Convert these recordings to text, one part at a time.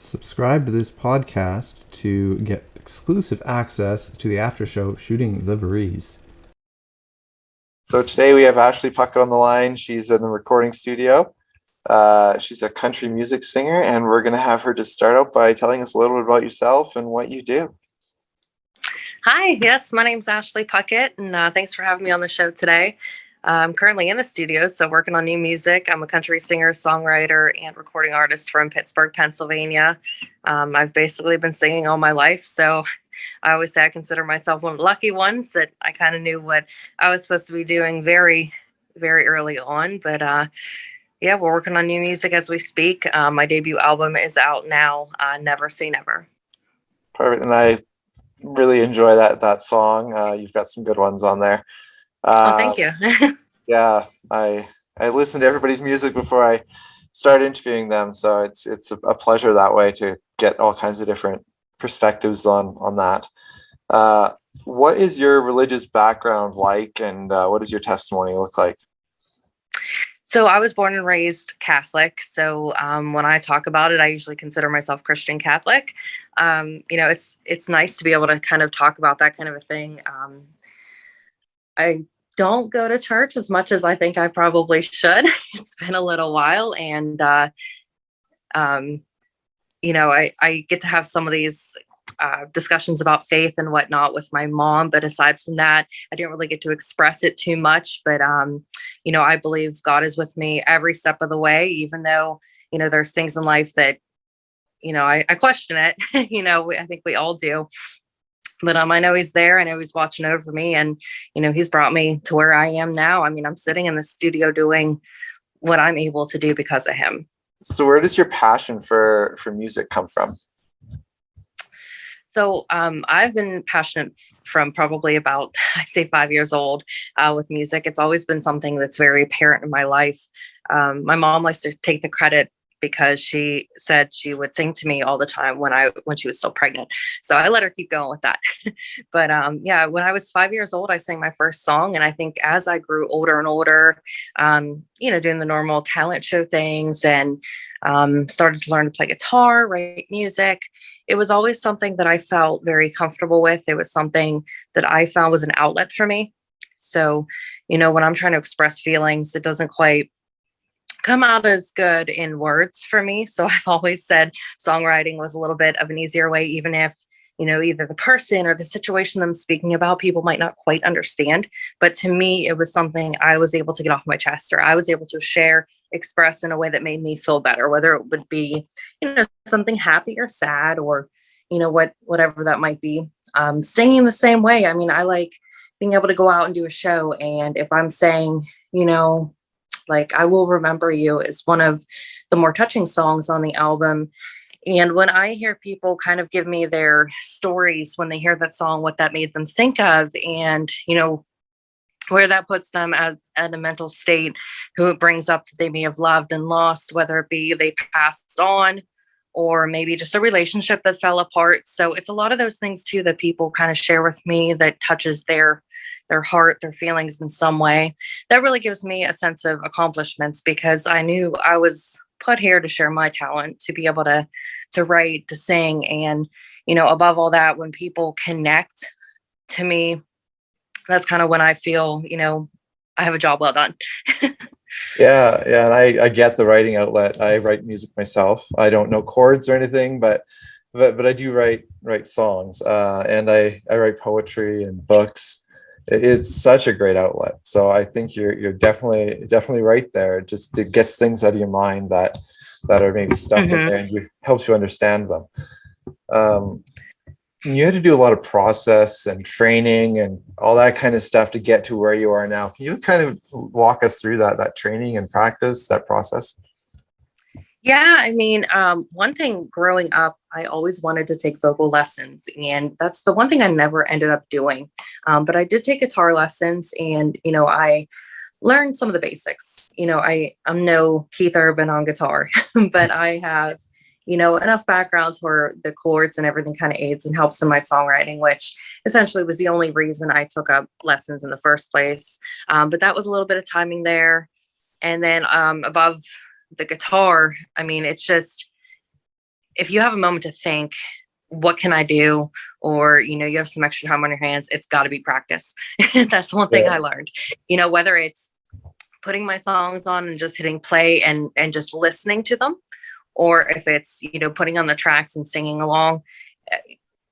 Subscribe to this podcast to get exclusive access to the after show Shooting the Breeze. So today we have Ashley Puckett on the line. She's in the recording studio. She's a country music singer, and we're going to have her just start out by telling us a little bit about yourself and what you do. Hi, yes, my name's Ashley Puckett, and thanks for having me on the show today. I'm currently in the studio, so working on new music. I'm a country singer, songwriter, and recording artist from Pittsburgh, Pennsylvania. I've basically been singing all my life, so I always say I consider myself one of the lucky ones that I kind of knew what I was supposed to be doing very, very early on. But yeah, we're working on new music as we speak. My debut album is out now, Never Say Never. Perfect, and I really enjoy that song. You've got some good ones on there. Oh, thank you. Yeah, I listen to everybody's music before I start interviewing them, so it's a pleasure that way to get all kinds of different perspectives on that. What is your religious background like, and what does your testimony look like? So I was born and raised Catholic. So when I talk about it, I usually consider myself Christian Catholic. It's nice to be able to kind of talk about that kind of a thing. I don't go to church as much as I think I probably should. It's been a little while, and um, I get to have some of these discussions about faith and whatnot with my mom. But aside from that, I didn't really get to express it too much. But, I believe God is with me every step of the way, even though, there's things in life that, I question it. I think we all do. But I know he's there. I know he's watching over me. And, he's brought me to where I am now. I mean, I'm sitting in the studio doing what I'm able to do because of him. So where does your passion for music come from? So I've been passionate from probably about, I say 5 years old with music. It's always been something that's very apparent in my life. My mom likes to take the credit because she said she would sing to me all the time when she was still pregnant. So I let her keep going with that. But yeah, when I was 5 years old, I sang my first song. And I think as I grew older and older, doing the normal talent show things and started to learn to play guitar, write music, it was always something that I felt very comfortable with. It was something that I found was an outlet for me. So, when I'm trying to express feelings, it doesn't quite come out as good in words for me. So I've always said songwriting was a little bit of an easier way, even if, either the person or the situation I'm speaking about, people might not quite understand. But to me, it was something I was able to get off my chest, or I was able to share, express in a way that made me feel better, whether it would be, something happy or sad, or, whatever that might be. Singing the same way. I mean, I like being able to go out and do a show. And if I'm saying, like I Will Remember You is one of the more touching songs on the album. And when I hear people kind of give me their stories when they hear that song, what that made them think of, and, where that puts them as at a mental state, who it brings up that they may have loved and lost, whether it be they passed on or maybe just a relationship that fell apart. So it's a lot of those things too that people kind of share with me that touches their heart, their feelings in some way. That really gives me a sense of accomplishments because I knew I was put here to share my talent, to be able to write, to sing, and above all that, when people connect to me, that's kind of when I feel, I have a job well done. Yeah, and I get the writing outlet. I write music myself. I don't know chords or anything, but I do write songs, and I write poetry and books. It's such a great outlet. So I think you're definitely right there. It gets things out of your mind that are maybe stuck in Mhm. there, and helps you understand them. Um, you had to do a lot of process and training and all that kind of stuff to get to where you are now. Can you kind of walk us through that training and practice, that process? Yeah, I mean, one thing growing up, I always wanted to take vocal lessons, and that's the one thing I never ended up doing. But I did take guitar lessons, and I learned some of the basics. I'm no Keith Urban on guitar, but I have enough background to where the chords and everything kind of aids and helps in my songwriting, which essentially was the only reason I took up lessons in the first place. But that was a little bit of timing there, and then above the guitar, I mean, it's just if you have a moment to think, what can I do? Or, you have some extra time on your hands, it's got to be practice. That's one thing Yeah. I learned, whether it's putting my songs on and just hitting play and just listening to them, or if it's, putting on the tracks and singing along.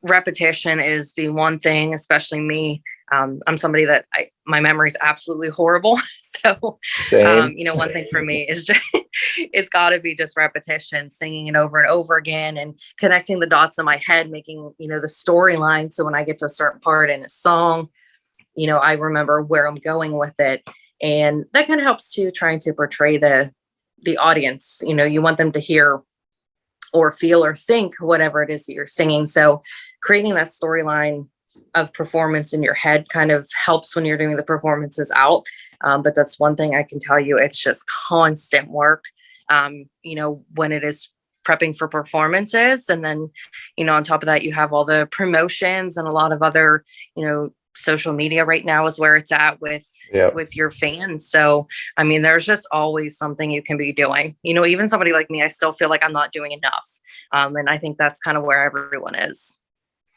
Repetition is the one thing, especially me. I'm somebody that my memory is absolutely horrible. So, Same. one thing for me is just, it's got to be just repetition, singing it over and over again and connecting the dots in my head, making, the storyline. So when I get to a certain part in a song, I remember where I'm going with it. And that kind of helps too, trying to portray the audience. You want them to hear or feel or think whatever it is that you're singing. So creating that storyline of performance in your head kind of helps when you're doing the performances out. But that's one thing I can tell you, it's just constant work, when it is prepping for performances. And then, on top of that, you have all the promotions and a lot of other, social media right now is where it's at Yeah. with your fans. So, I mean, there's just always something you can be doing. Even somebody like me, I still feel like I'm not doing enough. And I think that's kind of where everyone is.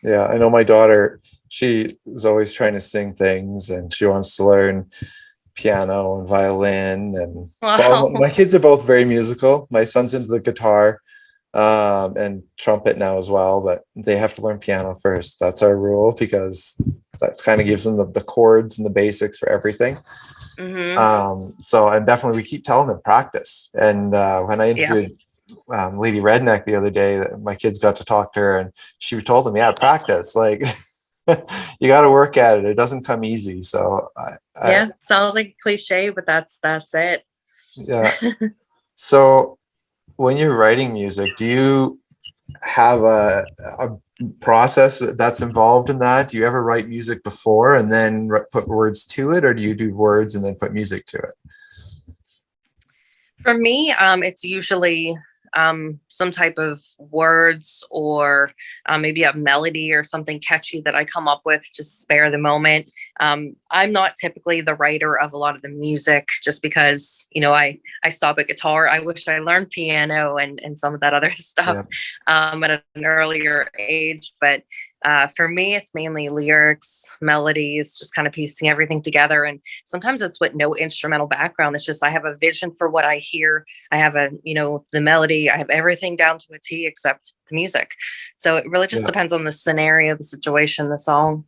Yeah. I know my daughter, she is always trying to sing things and she wants to learn piano and violin and Wow. my kids are both very musical. My son's into the guitar and trumpet now as well, but they have to learn piano first. That's our rule because that kind of gives them the chords and the basics for everything. Hmm. So and definitely we keep telling them practice. And when I Yeah. interviewed Lady Redneck the other day, my kids got to talk to her and she told them, yeah, practice. Like you got to work at it. It doesn't come easy. So Yeah. Sounds like a cliche, but that's it. yeah. So when you're writing music, do you have a process that's involved in that? Do you ever write music before and then put words to it, or do you do words and then put music to it? For me, it's usually some type of words or maybe a melody or something catchy that I come up with, just spare the moment. I'm not typically the writer of a lot of the music just because, I stop at guitar. I wish I learned piano and some of that other stuff Yeah. at an earlier age. But for me, it's mainly lyrics, melodies, just kind of piecing everything together. And sometimes it's with no instrumental background. It's just I have a vision for what I hear. I have the melody. I have everything down to a T except the music. So it really just Yeah. depends on the scenario, the situation, the song.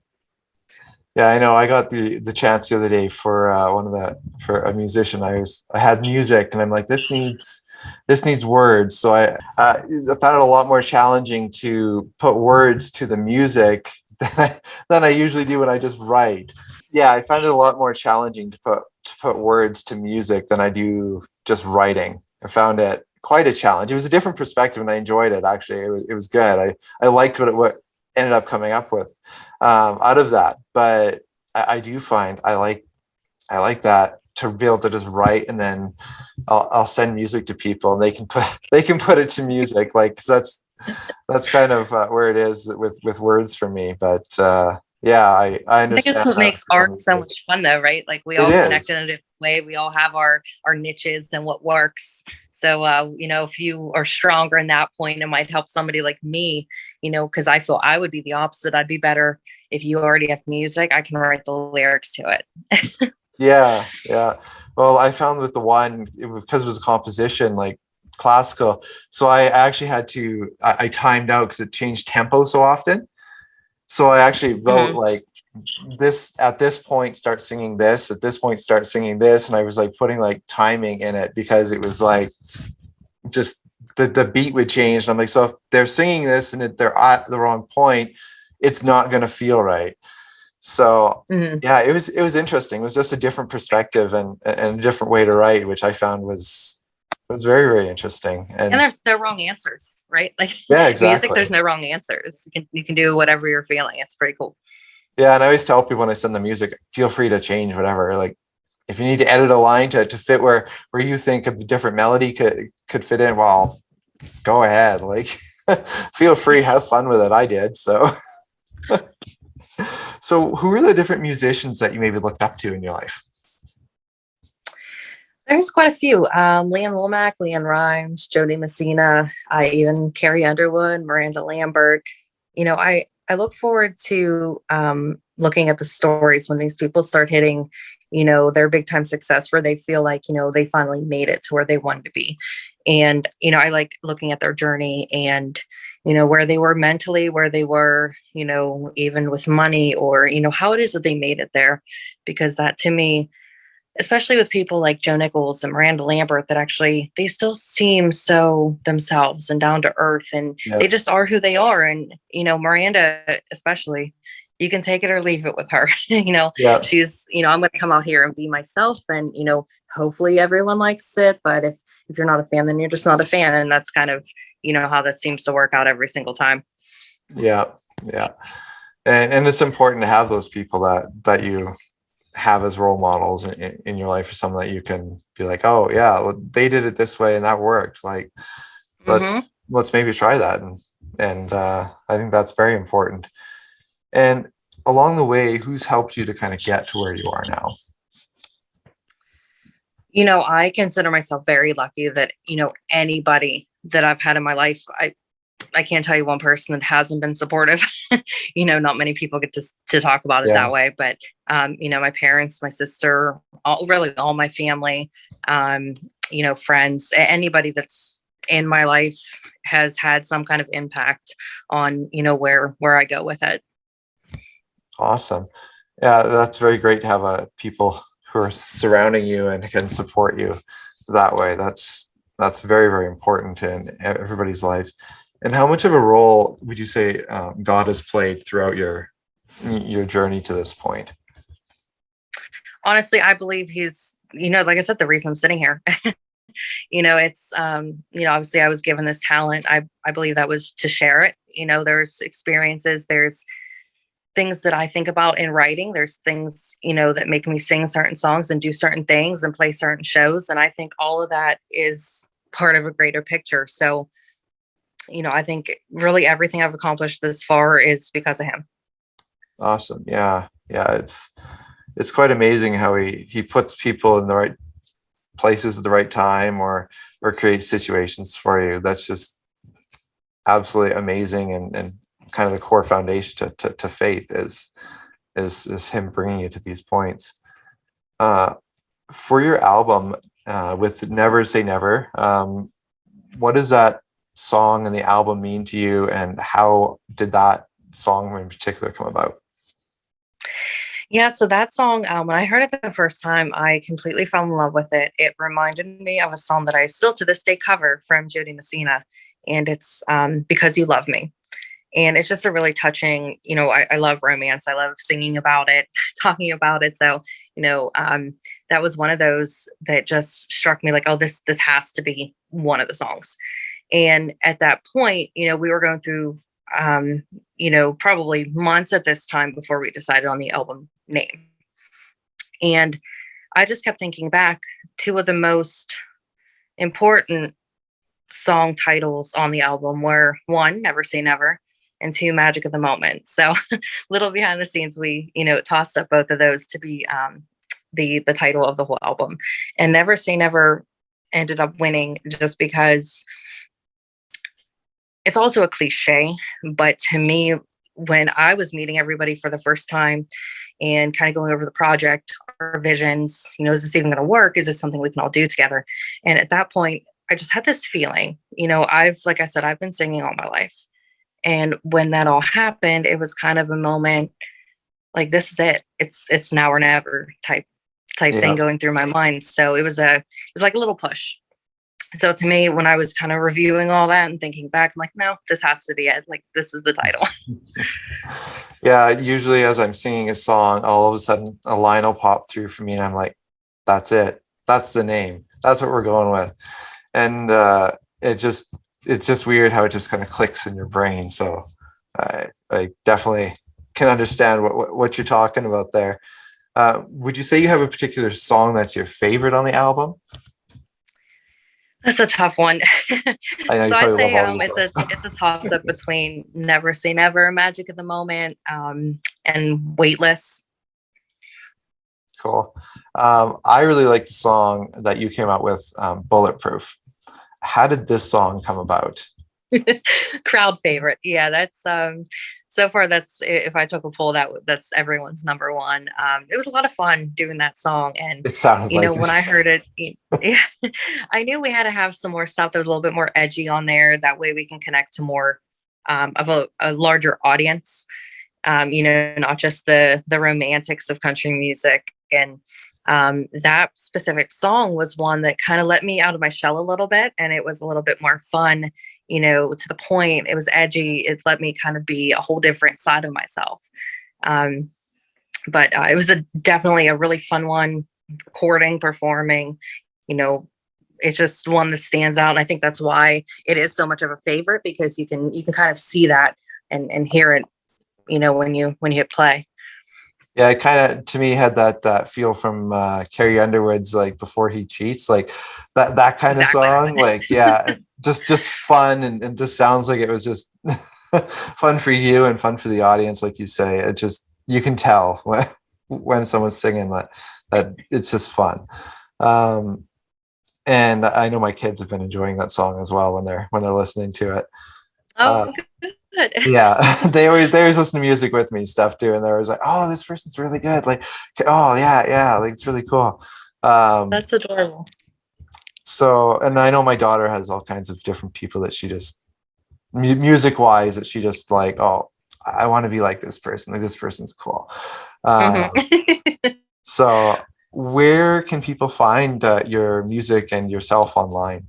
Yeah, I know. I got the chance the other day for for a musician. I had music, and I'm like, this needs words. So I found it a lot more challenging to put words to the music than I usually do when I just write. Yeah, I found it a lot more challenging to put words to music than I do just writing. I found it quite a challenge. It was a different perspective, and I enjoyed it. Actually, it was good. I liked what ended up coming up with out of that. But I do find I like that to be able to just write and then I'll send music to people and they can put it to music, like 'cause that's kind of where it is with words for me. But yeah, I I think it's understand what that makes for art some so people. much fun though, right? Like we It all connect in is. a different way. We all have our niches and what works. So if you are stronger in that point, it might help somebody like me, because I feel I would be the opposite. I'd be better if you already have music, I can write the lyrics to it. Yeah, yeah. Well, I found with the one because it was a composition like classical, so I actually had to I timed out because it changed tempo so often. So I actually wrote Hmm. like this at this point start singing this, at this point start singing this, and I was like putting like timing in it because it was like just the beat would change. And I'm like, so if they're singing this and they're at the wrong point, it's not going to feel right. So Hmm. yeah, it was interesting. It was just a different perspective and a different way to write, which I found was very, very interesting. And And there's no wrong answers, right? Like yeah, music, exactly. there's no wrong answers. You can do whatever you're feeling. It's pretty cool. Yeah, and I always tell people when I send them music, feel free to change whatever. Like if you need to edit a line to fit where you think of the different melody could fit in, well, go ahead. Like feel free, have fun with it. I did. So so who are the different musicians that you maybe looked up to in your life? There's quite a few. Leanne Womack, Leanne Rhymes, Jody Messina, I even Carrie Underwood, Miranda Lambert. I look forward to looking at the stories when these people start hitting, their big time success where they feel like, they finally made it to where they wanted to be. And, I like looking at their journey and, where they were mentally, where they were, even with money or, how it is that they made it there. Because that to me, especially with people like Joe Nichols and Miranda Lambert, that actually they still seem so themselves and down to earth, and they Yep. just are who they are. And Miranda, especially, you can take it or leave it with her. Yeah. She's, I'm going to come out here and be myself, and hopefully everyone likes it. But if you're not a fan, then you're just not a fan, and that's kind of how that seems to work out every single time. Yeah. Yeah. And it's important to have those people that you have as role models in your life, or someone that you can be like, oh yeah, well, they did it this way and that worked. Like, Hmm. let's maybe try that. And I think that's very important. And along the way, who's helped you to kind of get to where you are now? I consider myself very lucky that anybody that I've had in my life, I can't tell you one person that hasn't been supportive. Not many people get to talk about it Yeah. that way, but my parents, my sister, really all my family, um, friends, anybody that's in my life has had some kind of impact on, where I go with it. Awesome. Yeah, that's very great to have people who are surrounding you and can support you that way. That's very, very important in everybody's lives. And how much of a role would you say God has played throughout your journey to this point? Honestly, I believe he's, like I said, the reason I'm sitting here. It's obviously I was given this talent. I believe that was to share it. There's experiences, there's things that I think about in writing. There's things, that make me sing certain songs and do certain things and play certain shows. And I think all of that is part of a greater picture. So, I think really everything I've accomplished this far is because of him. Awesome. Yeah. Yeah. It's quite amazing how he puts people in the right places at the right time, or creates situations for you. That's just absolutely amazing, and kind of the core foundation to faith is him bringing you to these points. Uh, for your album, with Never Say Never, what does that song and the album mean to you, and how did that song in particular come about? Yeah, so that song, when I heard it the first time, I completely fell in love with it. It reminded me of a song that I still to this day cover from Jody Messina, and it's Because You Love Me. And it's just a really touching, I love romance. I love singing about it, talking about it. So, that was one of those that just struck me like, oh, this has to be one of the songs. And at that point, we were going through, probably months at this time before we decided on the album name. And I just kept thinking back, two of the most important song titles on the album were one, Never Say Never, and two, Magic of the Moment. So little behind the scenes, we, tossed up both of those to be the title of the whole album. And Never Say Never ended up winning just because it's also a cliche, but to me, when I was meeting everybody for the first time and kind of going over the project, our visions, is this even going to work? Is this something we can all do together? And at that point, I just had this feeling, like I said, I've been singing all my life. And when that all happened, it was kind of a moment like, this is it. It's now or never type thing Yeah. going through my mind. So it was like a little push. So to me, when I was kind of reviewing all that and thinking back, I'm like, no, this has to be it. Like, this is the title. Yeah, usually as I'm singing a song, all of a sudden a line will pop through for me, and I'm like, that's it. That's the name. That's what we're going with. And it's just weird how it just kind of clicks in your brain. So I definitely can understand what you're talking about there. Would you say you have a particular song that's your favorite on the album? That's a tough one. I know you So I'd probably love say all these it's songs. a toss up between Never Say Never, Magic of the Moment, and Weightless. Cool. I really like the song that you came out with, Bulletproof. How did this song come about? Crowd favorite. Yeah, that's so far that's if I took a poll that's everyone's number one. It was a lot of fun doing that song, and It sounded like when I it. heard it, yeah, I knew we had to have some more stuff that was a little bit more edgy on there. That way we can connect to more of a larger audience. Not just the romantics of country music. And that specific song was one that kind of let me out of my shell a little bit, and it was a little bit more fun, to the point. It was edgy. It let me kind of be a whole different side of myself. Um, but it was definitely a really fun one, recording, performing, you know, it's just one that stands out. And I think that's why it is so much of a favorite, because you can kind of see that and hear it, when you hit play. Yeah, it kind of to me had that feel from Carrie Underwood's like Before He Cheats, like that kind of Exactly. song. Like, yeah, just fun and just sounds like it was just fun for you and fun for the audience, like you say. It just you can tell when someone's singing that it's just fun. Um, and I know my kids have been enjoying that song as well when they're listening to it. Uh, Oh, good. yeah, they always listen to music with me stuff too, and they're always like, oh, this person's really good, like, oh yeah, like it's really cool. um That's adorable. so, and I know my daughter has all kinds of different people that she just music wise that she just like, oh, I want to be like this person, like this person's cool. Hmm. So where can people find your music and yourself online?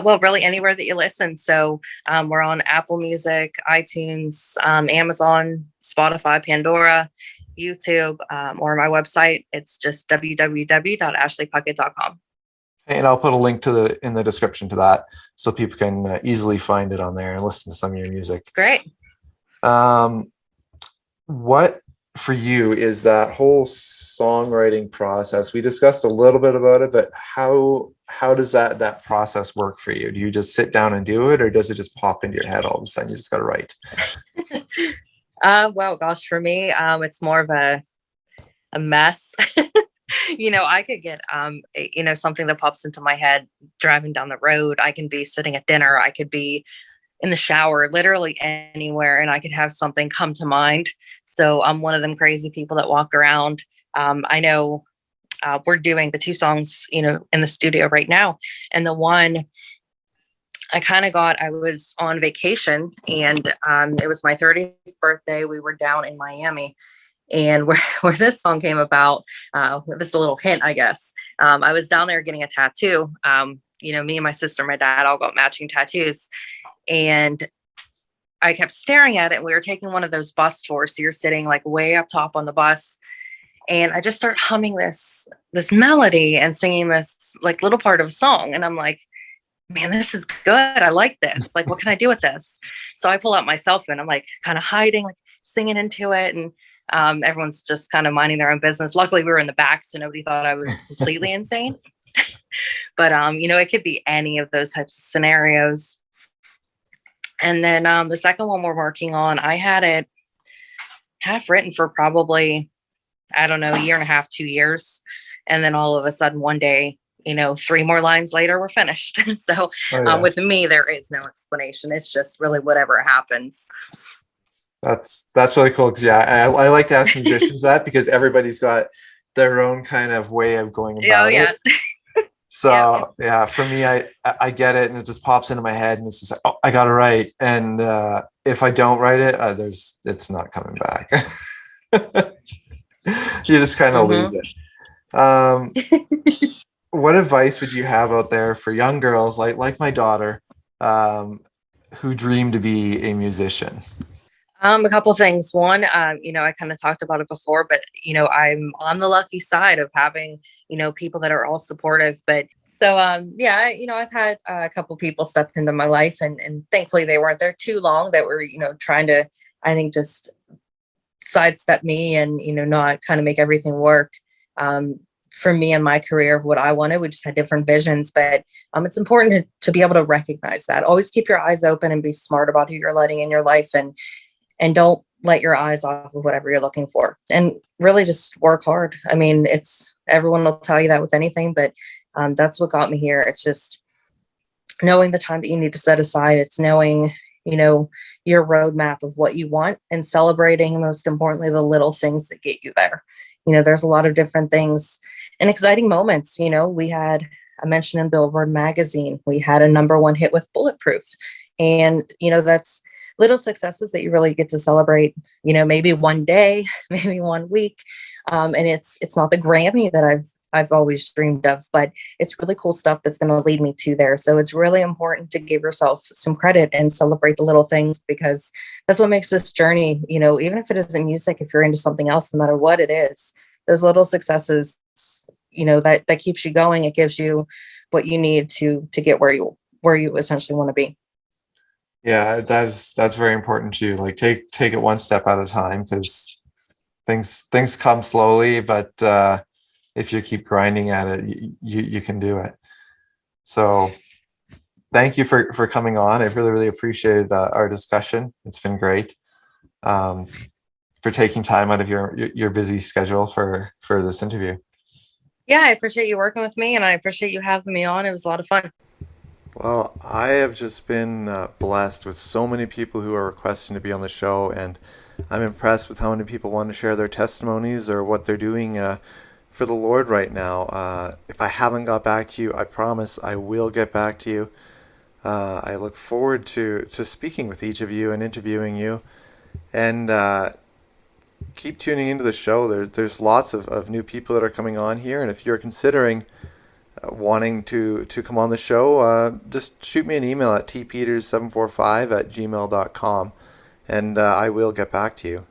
Well, really anywhere that you listen. So we're on Apple Music, iTunes, Amazon, Spotify, Pandora, YouTube, or my website. It's just www.ashleypuckett.com. And I'll put a link to the in the description to that so people can easily find it on there and listen to some of your music. Great. Um, what for you is that whole songwriting process? We discussed a little bit about it, but how does that process work for you? Do you just sit down and do it, or does it just pop into your head all of a sudden? You just got to write. Well, gosh, for me, it's more of a mess. I could get, something that pops into my head driving down the road. I can be sitting at dinner. I could be in the shower, literally anywhere, and I could have something come to mind. So I'm one of them crazy people that walk around. I know we're doing the two songs, in the studio right now. And the one I was on vacation, and it was my 30th birthday. We were down in Miami, and where this song came about, this is a little hint, I guess. I was down there getting a tattoo. Me and my sister, my dad all got matching tattoos. And I kept staring at it. We were taking one of those bus tours. So you're sitting like way up top on the bus. And I just start humming this melody and singing this like little part of a song. And I'm like, man, this is good. I like this. Like, what can I do with this? So I pull out my cell phone. I'm like kind of hiding, like singing into it. And everyone's just kind of minding their own business. Luckily, we were in the back, so nobody thought I was completely insane. But it could be any of those types of scenarios. And then the second one we're working on, I had it half written for probably, I don't know, a year and a half, 2 years. And then all of a sudden one day, three more lines later, we're finished. So Oh yeah, with me, there is no explanation. It's just really whatever happens. that's really cool. Because yeah, I like to ask musicians that because everybody's got their own kind of way of going Oh, about yeah. it. Yeah. So yeah, for me, I get it, and it just pops into my head, and it's just like, oh, I gotta write. And if I don't write it, it's not coming back. You just kind of lose Hmm. it. What advice would you have out there for young girls like my daughter, um, who dream to be a musician? A couple things. One, I kind of talked about it before, but I'm on the lucky side of having, people that are all supportive. But so, yeah, I've had a couple people step into my life, and thankfully they weren't there too long. That were, trying to, I think, just sidestep me and not kind of make everything work. For me and my career of what I wanted, we just had different visions. But it's important to be able to recognize that. Always keep your eyes open and be smart about who you're letting in your life, and don't let your eyes off of whatever you're looking for and really just work hard. I mean, it's everyone will tell you that with anything, but that's what got me here. It's just knowing the time that you need to set aside. It's knowing, you know, your roadmap of what you want and celebrating, most importantly, the little things that get you there. You know, there's a lot of different things and exciting moments. You know, we had a mention in Billboard magazine. We had a #1 hit with Bulletproof. And, you know, that's little successes that you really get to celebrate, you know, maybe one day, maybe one week. And it's not the Grammy that I've always dreamed of, but it's really cool stuff that's going to lead me to there. So it's really important to give yourself some credit and celebrate the little things because that's what makes this journey, you know, even if it isn't music, if you're into something else, no matter what it is, those little successes, you know, that keeps you going. It gives you what you need to get where you essentially want to be. Yeah, that's very important too. Like take it one step at a time because things come slowly, but if you keep grinding at it, you can do it. So thank you for coming on. I've really appreciated our discussion. It's been great. Um, for taking time out of your busy schedule for this interview. Yeah, I appreciate you working with me and I appreciate you having me on. It was a lot of fun. Well, I have just been blessed with so many people who are requesting to be on the show, and I'm impressed with how many people want to share their testimonies or what they're doing for the Lord right now. If I haven't got back to you, I promise I will get back to you. I look forward to speaking with each of you and interviewing you. And keep tuning into the show. There's lots of new people that are coming on here. And if you're considering wanting to come on the show, just shoot me an email at tpeters745 @gmail.com. And I will get back to you.